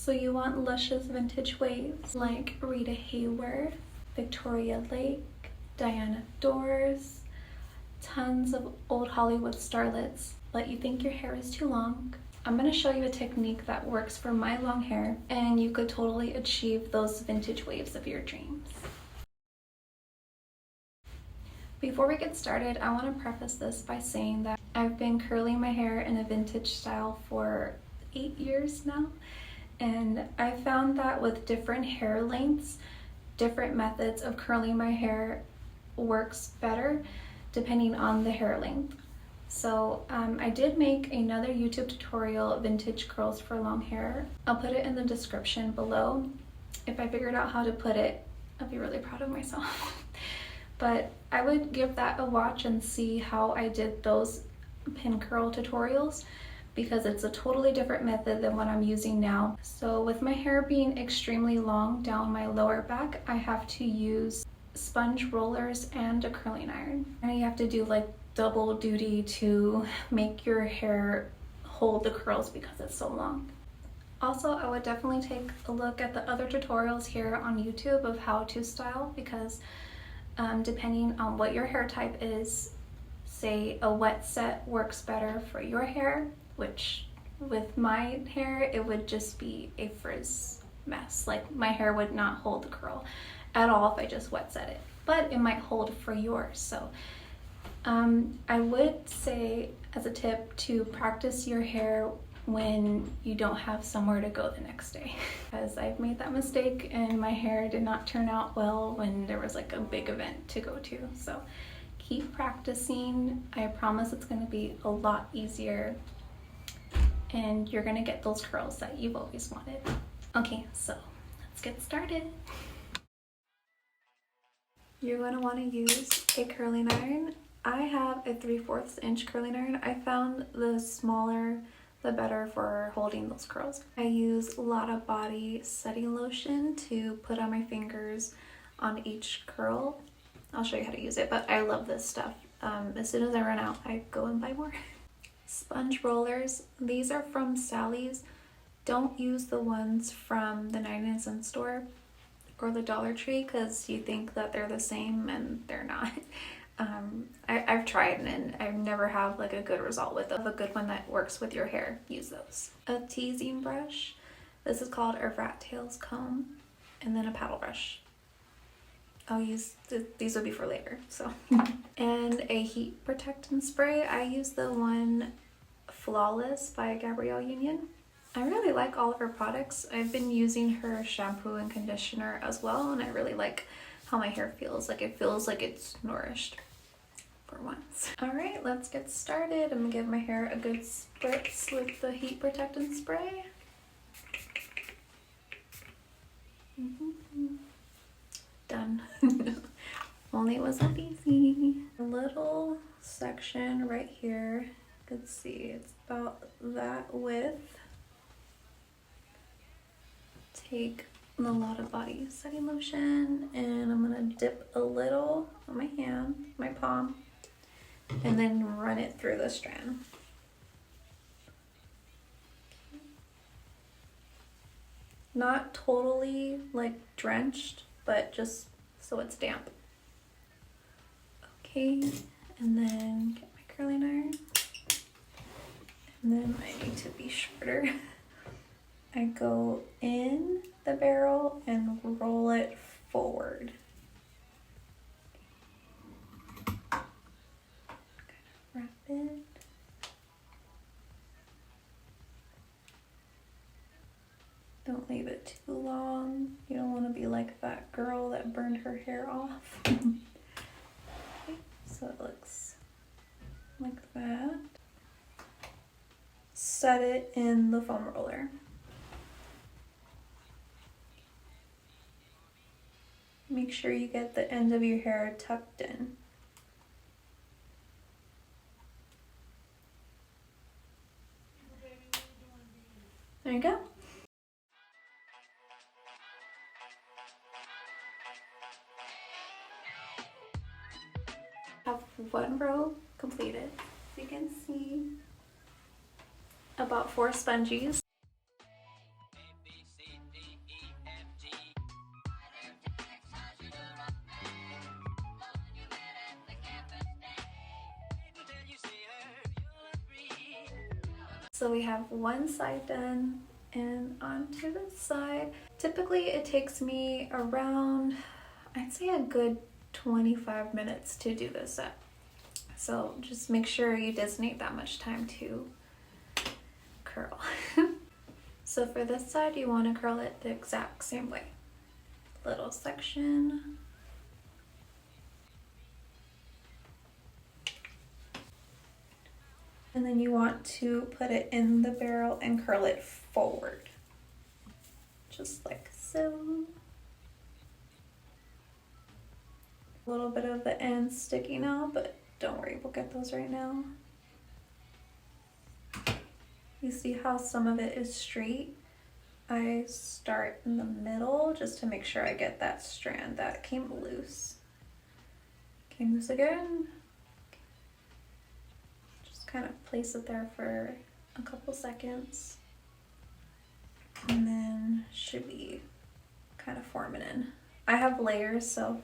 So you want luscious vintage waves like Rita Hayworth, Victoria Lake, Diana Dors, tons of old Hollywood starlets, but you think your hair is too long. I'm going to show you a technique that works for my long hair, and you could totally achieve those vintage waves of your dreams. Before we get started, I want to preface this by saying that I've been curling my hair in a vintage style for 8 years now, and I found that with different hair lengths, different methods of curling my hair works better depending on the hair length. So I did make another YouTube tutorial, vintage curls for long hair. I'll put it in the description below. If I figured out how to put it, I'll be really proud of myself. But I would give that a watch and see how I did those pin curl tutorials, because it's a totally different method than what I'm using now. So with my hair being extremely long down my lower back, I have to use sponge rollers and a curling iron. And you have to do like double duty to make your hair hold the curls because it's so long. Also, I would definitely take a look at the other tutorials here on YouTube of how to style, because depending on what your hair type is, say a wet set works better for your hair, which with my hair it would just be a frizz mess. Like my hair would not hold the curl at all if I just wet set it, but it might hold for yours. So I would say as a tip to practice your hair when you don't have somewhere to go the next day, because I've made that mistake and my hair did not turn out well when there was like a big event to go to. So keep practicing. I promise it's going to be a lot easier and you're going to get those curls that you've always wanted. Okay, so let's get started. You're going to want to use a curling iron. I have a 3/4 inch curling iron. I found the smaller the better for holding those curls. I use Lotta Body setting lotion to put on my fingers on each curl. I'll show you how to use it, but I love this stuff. As soon as I run out, I go and buy more. Sponge rollers. These are from Sally's. Don't use the ones from the 99-cent store or the Dollar Tree, because you think that they're the same and they're not. I've tried and I've never had like a good result with them. A good one that works with your hair, use those. A teasing brush. This is called a rat tails comb, and then a paddle brush. I'll use these will be for later. So and a heat protectant spray. I use the one Flawless by Gabrielle Union. I really like all of her products. I've been using her shampoo and conditioner as well, and I really like how my hair feels. Like it feels like it's nourished for once. All right, let's get started. I'm gonna give my hair a good spritz with the heat protectant spray. Done. Only it wasn't easy. A little section right here. You can see it's about that width. Take the Lotta Body setting lotion and I'm gonna dip a little on my hand, my palm, and then run it through the strand. Not totally like drenched, but just so it's damp. Okay, and then get my curling iron. And then I need to be shorter. I go in the barrel and roll it forward. Kind of wrap it. Don't leave it too long. You don't want to be like that girl that burned her hair off. Okay, so it looks like that. Set it in the foam roller. Make sure you get the end of your hair tucked in. There you go. Have one row completed. You can see about 4 spongies. So we have one side done and onto the side. Typically it takes me around, I'd say a good 25 minutes to do this set. So just make sure you designate that much time to curl. So for this side, you want to curl it the exact same way. Little section. And then you want to put it in the barrel and curl it forward. Just like so. A little bit of the end sticking out, but don't worry, we'll get those right now. You see how some of it is straight? I start in the middle just to make sure I get that strand that came loose. Came loose again. Just kind of place it there for a couple seconds. And then should be kind of forming in. I have layers, so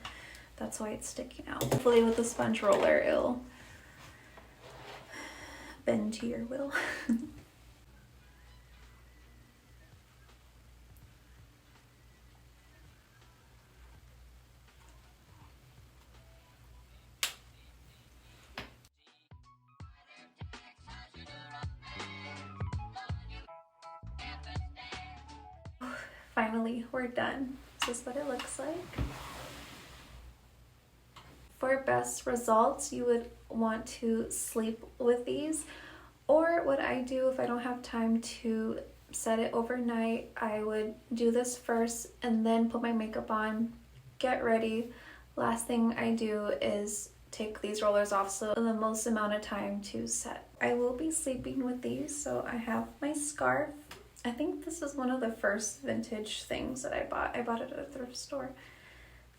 that's why it's sticking out. Hopefully with the sponge roller, it'll bend to your will. Finally, we're done. This is what it looks like. For best results, you would want to sleep with these, or what I do if I don't have time to set it overnight, I would do this first and then put my makeup on, get ready. Last thing I do is take these rollers off, so the most amount of time to set. I will be sleeping with these, so I have my scarf. I think this is one of the first vintage things that I bought. I bought it at a thrift store.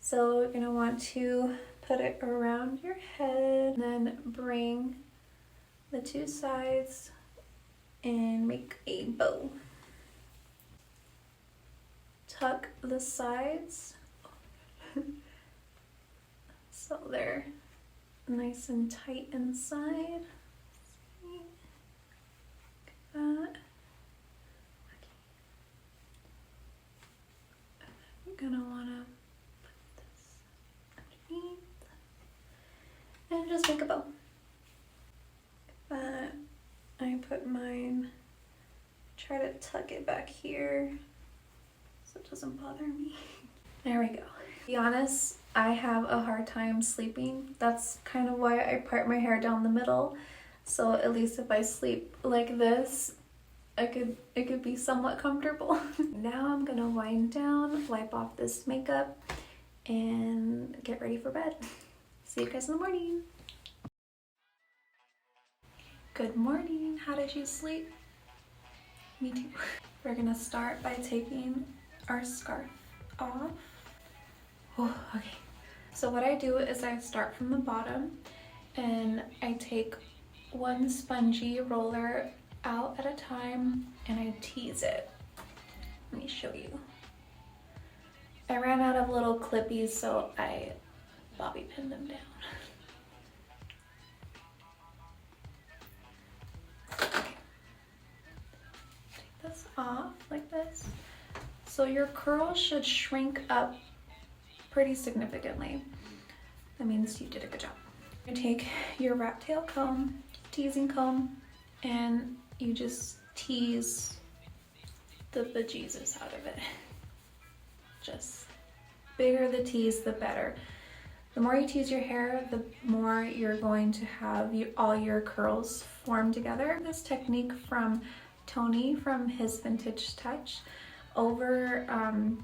So you're gonna want to put it around your head and then bring the two sides and make a bow. Tuck the sides so they're nice and tight inside. See? Like that. You're gonna wanna put this underneath and just make a bow. But I put mine, try to tuck it back here so it doesn't bother me. There we go. To be honest, I have a hard time sleeping. That's kind of why I part my hair down the middle. So at least if I sleep like this, it could be somewhat comfortable. Now I'm gonna wind down, wipe off this makeup, and get ready for bed. See you guys in the morning. Good morning. How did you sleep? Me too. We're gonna start by taking our scarf off. Oh, okay. So what I do is I start from the bottom and I take one spongy roller out at a time and I tease it. Let me show you. I ran out of little clippies, so I bobby pinned them down. Okay. Take this off like this. So your curls should shrink up pretty significantly. That means you did a good job. You take your rat tail comb, teasing comb, and you just tease the bejesus out of it. Just bigger the tease, the better. The more you tease your hair, the more you're going to have all your curls form together. This technique from Tony from his Vintage Touch. Over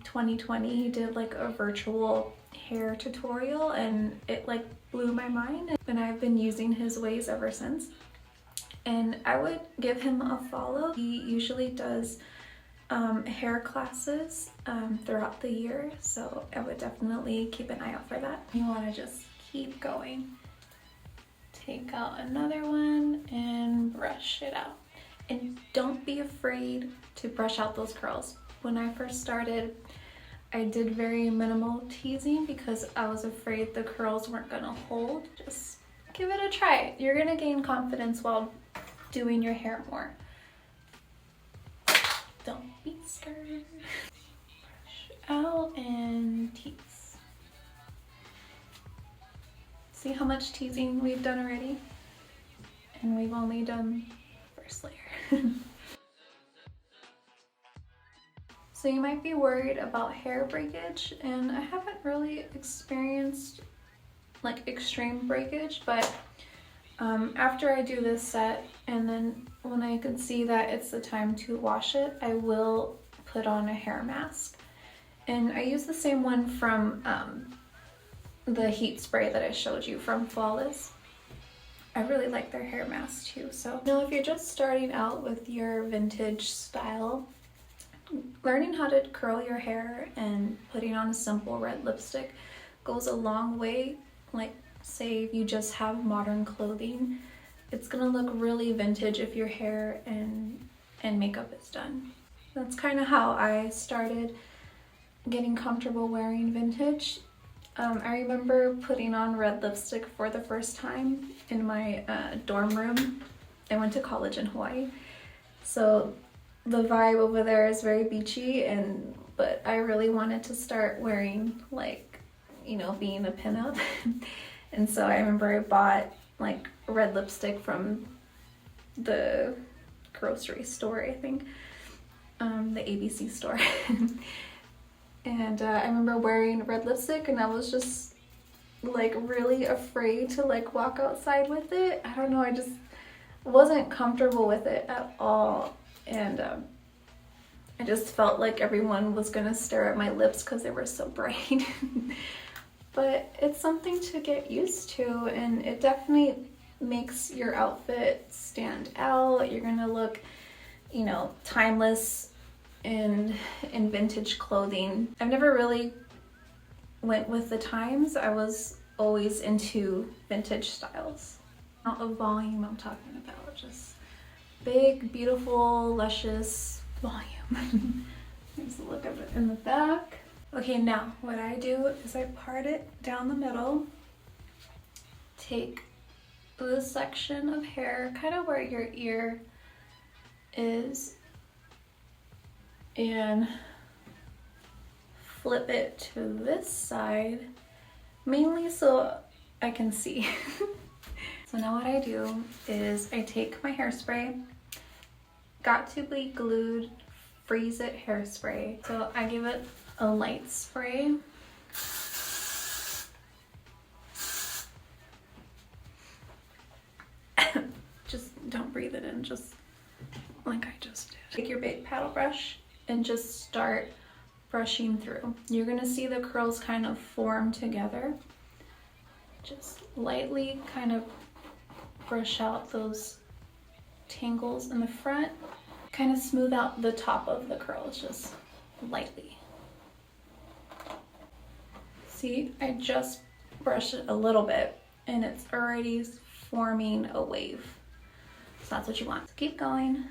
2020, he did like a virtual hair tutorial and it like blew my mind, and I've been using his ways ever since. And I would give him a follow. He usually does hair classes throughout the year, so I would definitely keep an eye out for that. You want to just keep going. Take out another one and brush it out. And don't be afraid to brush out those curls. When I first started, I did very minimal teasing because I was afraid the curls weren't gonna hold. Just give it a try. You're gonna gain confidence while doing your hair more. skirt. Out and tease. See how much teasing we've done already? And we've only done the first layer. So you might be worried about hair breakage, and I haven't really experienced like extreme breakage, but after I do this set and then when I can see that it's the time to wash it, I will put on a hair mask. And I use the same one from the heat spray that I showed you from Flawless. I really like their hair mask too. So now if you're just starting out with your vintage style, learning how to curl your hair and putting on a simple red lipstick goes a long way. Like say if you just have modern clothing, it's gonna look really vintage if your hair and makeup is done. That's kind of how I started getting comfortable wearing vintage. I remember putting on red lipstick for the first time in my dorm room. I went to college in Hawaii, so the vibe over there is very beachy, but I really wanted to start wearing, like, you know, being a pinup. And so I remember I bought like red lipstick from the grocery store, I think, the ABC store. And I remember wearing red lipstick and I was just like really afraid to like walk outside with it. I don't know, I just wasn't comfortable with it at all. And I just felt like everyone was gonna stare at my lips because they were so bright. But it's something to get used to, and it definitely makes your outfit stand out. You're gonna look, you know, timeless in vintage clothing. I've never really went with the times. I was always into vintage styles. Not of volume I'm talking about, just big, beautiful, luscious volume. Here's a look of it in the back. Okay, now what I do is I part it down the middle, take this section of hair, kind of where your ear is, and flip it to this side, mainly so I can see. So now what I do is I take my hairspray, Got to Be Glued Freeze It hairspray. So I give it a light spray. Just don't breathe it in, just like I just did. Take your big paddle brush and just start brushing through. You're gonna see the curls kind of form together. Just lightly kind of brush out those tangles in the front. Kind of smooth out the top of the curls, just lightly. See, I just brushed it a little bit and it's already forming a wave. So that's what you want. So keep going.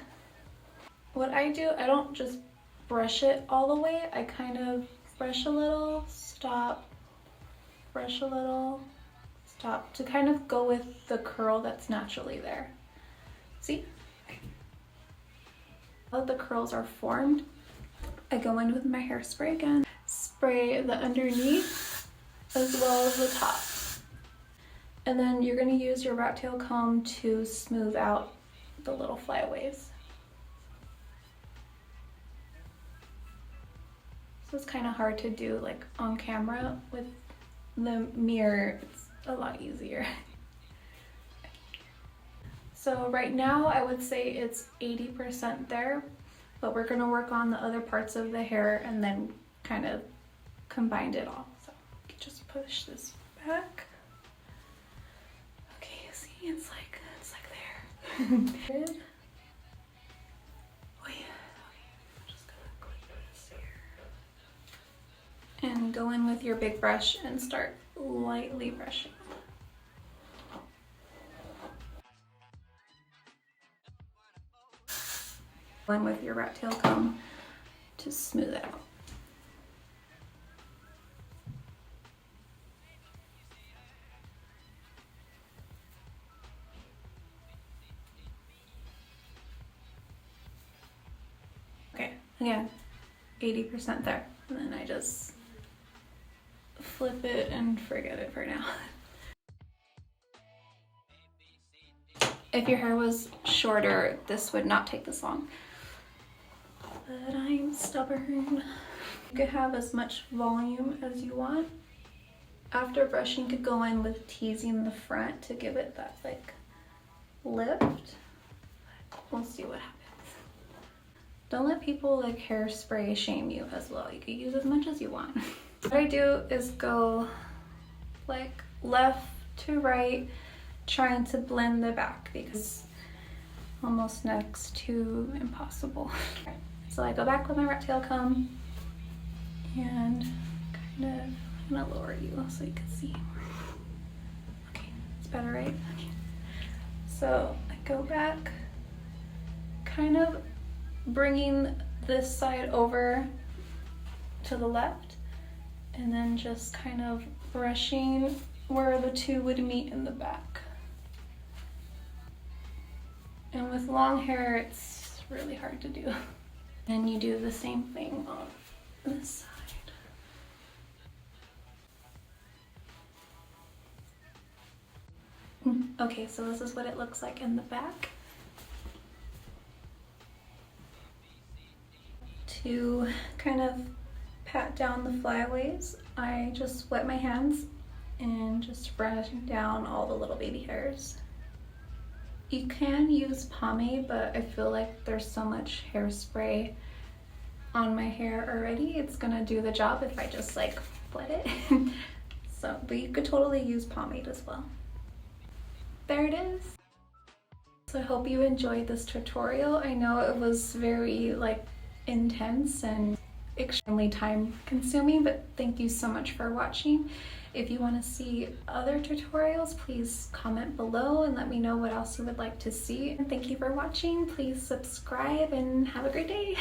What I do, I don't just brush it all the way. I kind of brush a little, stop, brush a little, stop, to kind of go with the curl that's naturally there. See? Now that the curls are formed, I go in with my hairspray again. Spray the underneath as well as the top. And then you're gonna use your rat tail comb to smooth out the little flyaways. So it's kind of hard to do like on camera. With the mirror, it's a lot easier. So right now I would say it's 80% there, but we're gonna work on the other parts of the hair and then kind of combine it all. So just push this back. Okay, see, it's like there. Good. Oh yeah, okay, I'm just gonna clip this here. And go in with your big brush and start lightly brushing. Go in with your rat tail comb to smooth it out. Okay, again, 80% there. And then I just flip it and forget it for now. If your hair was shorter, this would not take this long. But I'm stubborn. You could have as much volume as you want. After brushing, you could go in with teasing the front to give it that like lift. We'll see what happens. Don't let people like hairspray shame you as well. You can use as much as you want. What I do is go like left to right, trying to blend the back because almost next to impossible. So I go back with my rat tail comb and kind of, I'm gonna lower you so you can see. Okay, it's better, right? Okay. So I go back, kind of bringing this side over to the left, and then just kind of brushing where the two would meet in the back. And with long hair, it's really hard to do. And you do the same thing on this side. Okay, so this is what it looks like in the back. To kind of pat down the flyaways, I just wet my hands and just brush down all the little baby hairs. You can use pomade, but I feel like there's so much hairspray on my hair already. It's gonna do the job if I just like wet it. So, but you could totally use pomade as well. There it is. So I hope you enjoyed this tutorial. I know it was very like intense and extremely time consuming, but thank you so much for watching. If you want to see other tutorials, please comment below and let me know what else you would like to see. And thank you for watching. Please subscribe and have a great day.